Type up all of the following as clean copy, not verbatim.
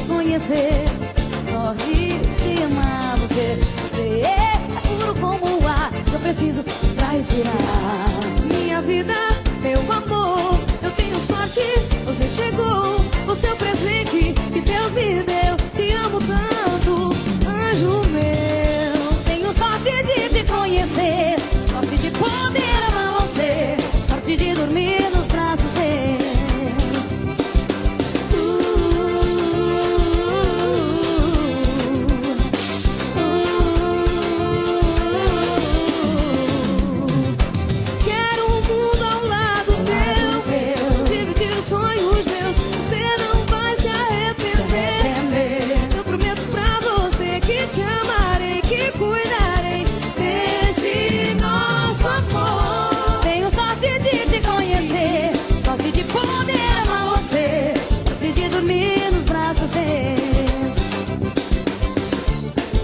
Conhecer, sorte de amar você. Você é puro como o ar que eu preciso pra respirar. Minha vida, meu amor, eu tenho sorte, você chegou. Você é o presente que Deus me deu. Te amo tanto, anjo meu. Tenho sorte de te conhecer, sorte de poder amar você, sorte de dormir nos braços dele.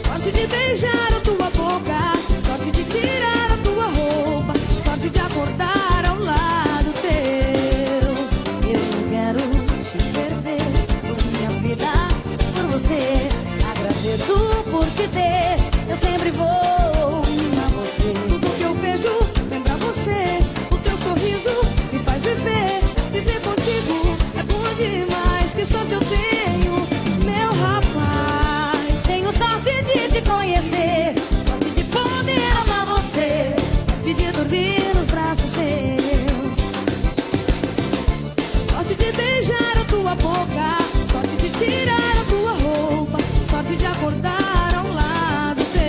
Sorte de beijar a tua boca, sorte de tirar a tua roupa, sorte de acordar ao lado teu. Eu não quero te perder, por minha vida, por você. Agradeço por te ter, eu sempre vou amar você. Tudo que eu vejo lembra você, o teu sorriso me faz viver. Viver contigo é bom demais, que sorte eu tenho, meu rapaz. Tenho sorte de te conhecer, sorte de poder amar você, sorte de dormir nos braços teus, sorte de beijar a tua boca, sorte de tirar a tua roupa, sorte de acordar ao lado teu.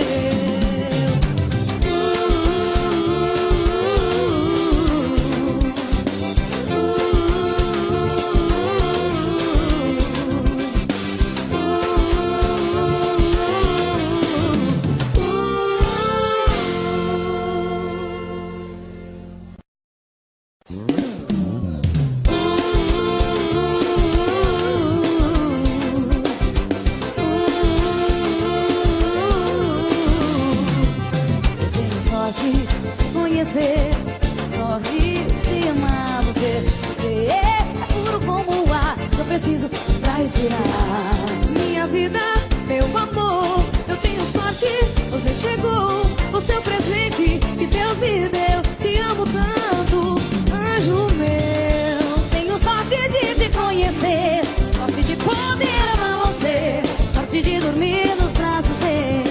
Conhecer, sorte de amar você. Você é puro como o ar que eu preciso pra respirar. Minha vida, meu amor, eu tenho sorte, você chegou. Você é o presente que Deus me deu. Te amo tanto, anjo meu. Tenho sorte de te conhecer, sorte de poder amar você, sorte de dormir nos braços dele.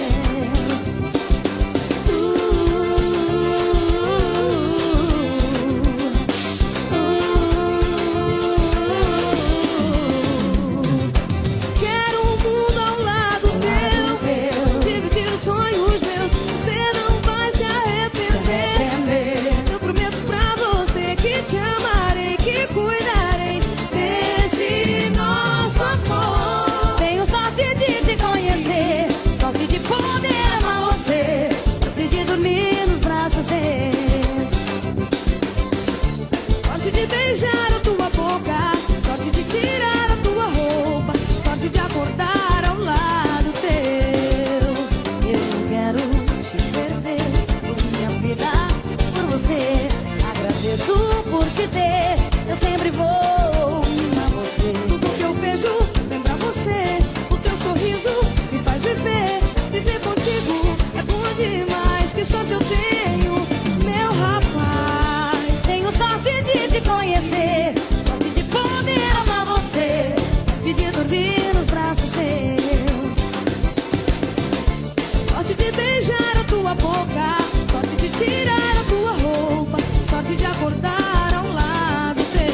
Sorte de beijar a tua boca, sorte de tirar a tua roupa, sorte de acordar ao lado teu. Eu não quero te perder, por minha vida, por você. Agradeço por te ter, eu sempre vou amar você. Tudo que eu vejo lembra você, o teu sorriso me faz viver. Viver contigo é bom demais, que sorte eu tenho, meu rapaz. Tenho sorte de te conhecer, sorte de poder amar você, sorte de dormir nos braços teus, sorte de beijar a tua boca, sorte de tirar a tua roupa, sorte de acordar ao lado teu.